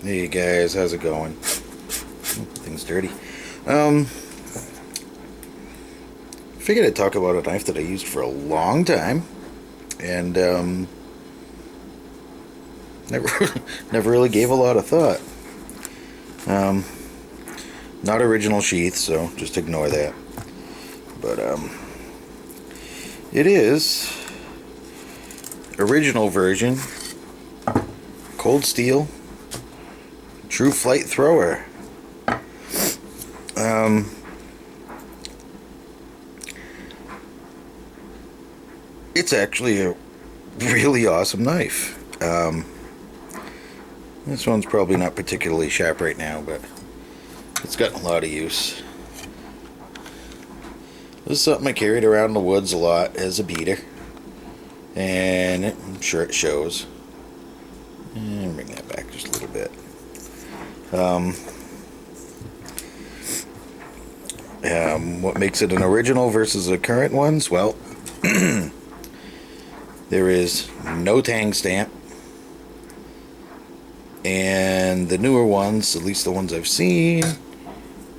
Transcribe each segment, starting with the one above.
Hey guys, how's it going? Thing's dirty. Figured I'd talk about a knife that I used for a long time, and never, never really gave a lot of thought. Um, Not original sheath, so just ignore that. But it is original version, cold steel, true flight thrower. It's actually a really awesome knife. This one's probably not particularly sharp right now, but it's gotten a lot of use. This is something I carried around in the woods a lot as a beater, and I'm sure it shows. And bring that back just a little bit. What makes it an original versus the current ones? Well, there is no tang stamp, and the newer ones, at least the ones I've seen,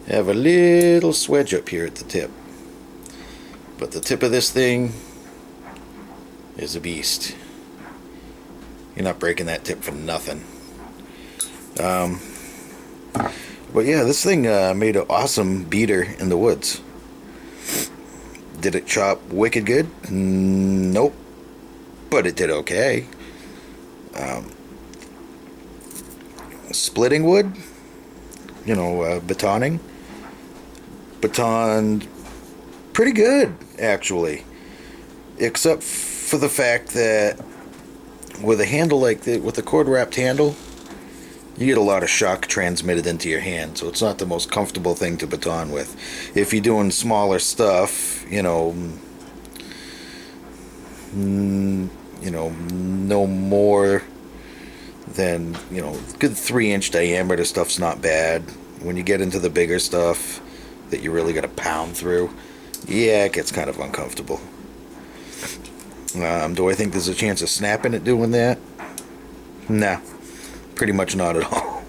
have a little swedge up here at the tip. But the tip of this thing is a beast. You're not breaking that tip for nothing. But yeah, this thing made an awesome beater in the woods. Did it chop wicked good? Nope. But it did okay. Splitting wood, batoning. Batoned pretty good, actually. Except for the fact that with a handle like this, with a cord wrapped handle, you get a lot of shock transmitted into your hand, so it's not the most comfortable thing to baton with. If you're doing smaller stuff, no more than, good 3-inch diameter stuff's not bad. When you get into the bigger stuff that you really got to pound through, yeah, it gets kind of uncomfortable. Do I think there's a chance of snapping it doing that? Nah, pretty much not at all.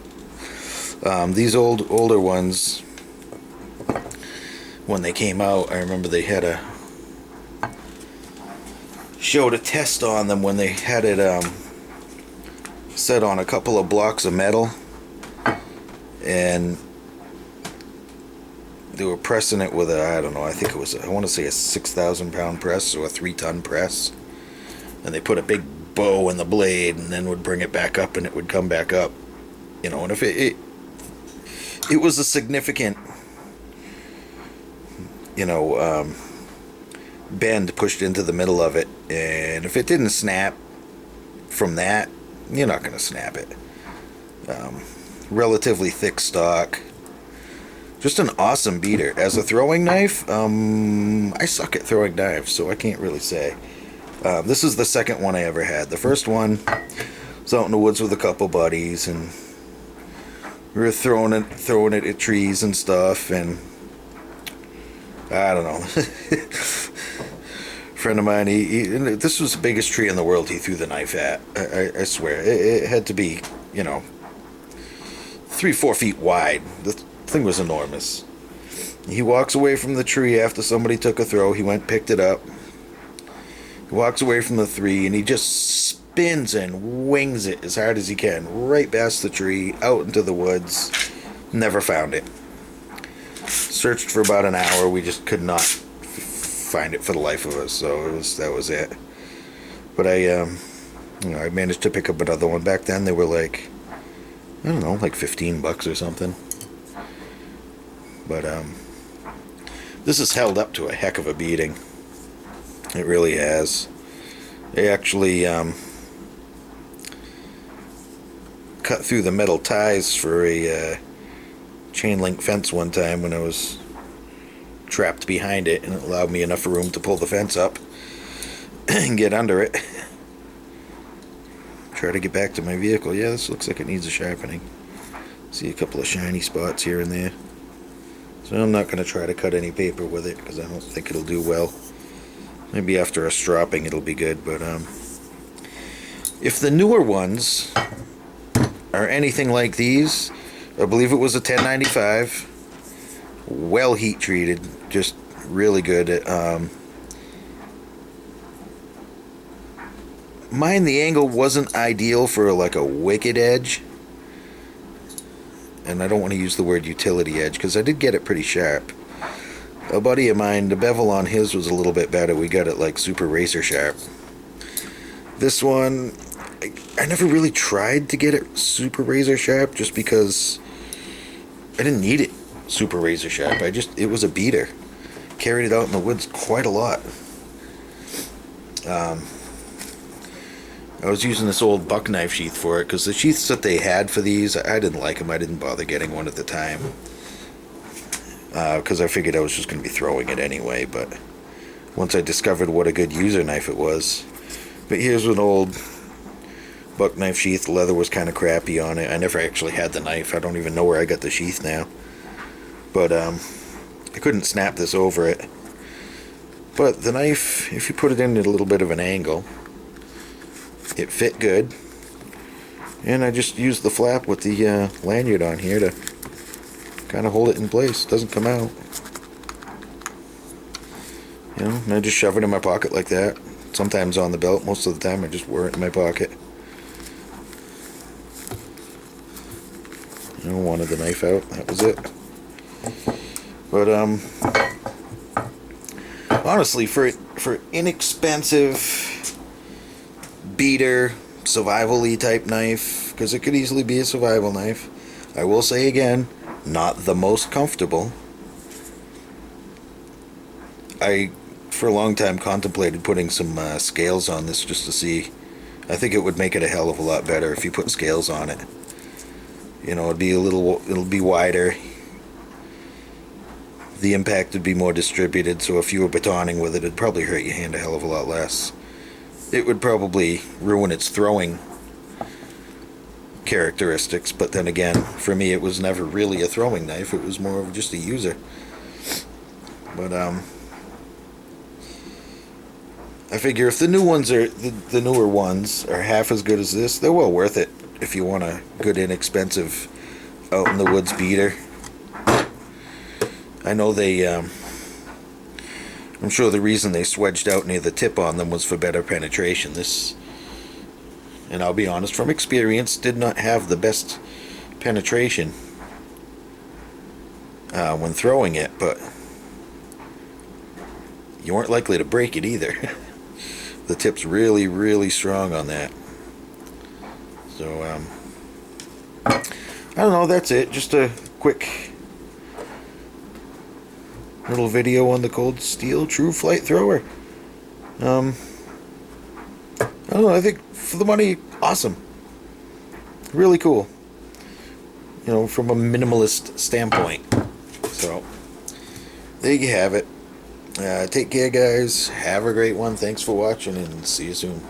These older ones, when they came out, I remember they had showed a test on them when they had it set on a couple of blocks of metal, and they were pressing it with I want to say a 6,000 pound press or a 3-ton press, and they put a big bow in the blade and then would bring it back up and it would come back up, and if it was a significant bend pushed into the middle of it, and if it didn't snap from that, you're not going to snap it. Relatively thick stock, just an awesome beater. As a throwing knife, I suck at throwing knives, so I can't really say. This is the second one I ever had. The first one was out in the woods with a couple buddies, and we were throwing it at trees and stuff, and I don't know. Friend of mine, this was the biggest tree in the world he threw the knife at. I swear, it had to be 3-4 feet wide. The thing was enormous. He walks away from the tree after somebody took a throw. He went, picked it up. He walks away from the tree, and he just spins and wings it as hard as he can right past the tree, out into the woods. Never found it. Searched for about an hour. We just could not find it for the life of us. So that was it. But I managed to pick up another one. Back then they were like, I don't know, like $15 or something. But this has held up to a heck of a beating. It really has. They actually cut through the metal ties for a chain link fence one time when I was trapped behind it, and it allowed me enough room to pull the fence up and get under it. Try to get back to my vehicle. Yeah, this looks like it needs a sharpening. See a couple of shiny spots here and there. So I'm not going to try to cut any paper with it because I don't think it'll do well. Maybe after a stropping it'll be good, but if the newer ones are anything like these, I believe it was a 1095. Well heat treated, just really good. Mine, the angle wasn't ideal for like a wicked edge. And I don't want to use the word utility edge because I did get it pretty sharp. A buddy of mine, the bevel on his was a little bit better. We got it like super razor sharp. This one, I never really tried to get it super razor sharp just because I didn't need it super razor sharp. It was a beater. Carried it out in the woods quite a lot. I was using this old buck knife sheath for it because the sheaths that they had for these, I didn't like them. I didn't bother getting one at the time because I figured I was just going to be throwing it anyway. But once I discovered what a good user knife it was. But here's an old buck knife sheath. The leather was kind of crappy on it. I never actually had the knife. I don't even know where I got the sheath now. But I couldn't snap this over it. But the knife, if you put it in at a little bit of an angle, it fit good. And I just used the flap with the lanyard on here to kind of hold it in place. It doesn't come out. You know, and I just shove it in my pocket like that. Sometimes on the belt. Most of the time I just wear it in my pocket. You know, wanted the knife out. That was it. But honestly, for inexpensive beater, survival-y type knife, because it could easily be a survival knife, I will say again, not the most comfortable. I, for a long time, contemplated putting some scales on this just to see. I think it would make it a hell of a lot better if you put scales on it. You know, it'll be wider. The impact would be more distributed, so if you were batoning with it, it'd probably hurt your hand a hell of a lot less. It would probably ruin its throwing characteristics, but then again, for me, it was never really a throwing knife. It was more of just a user. But I figure if the newer ones are half as good as this, they're well worth it if you want a good inexpensive out in the woods beater. I know I'm sure the reason they swedged out near the tip on them was for better penetration. This, and I'll be honest, from experience, did not have the best penetration when throwing it, but you weren't likely to break it either. The tip's really, really strong on that. So, I don't know, that's it. Just a quick little video on the Cold Steel True Flight Thrower. I don't know, I think for the money, awesome. Really cool. You know, from a minimalist standpoint. So, there you have it. Take care, guys. Have a great one. Thanks for watching, and see you soon.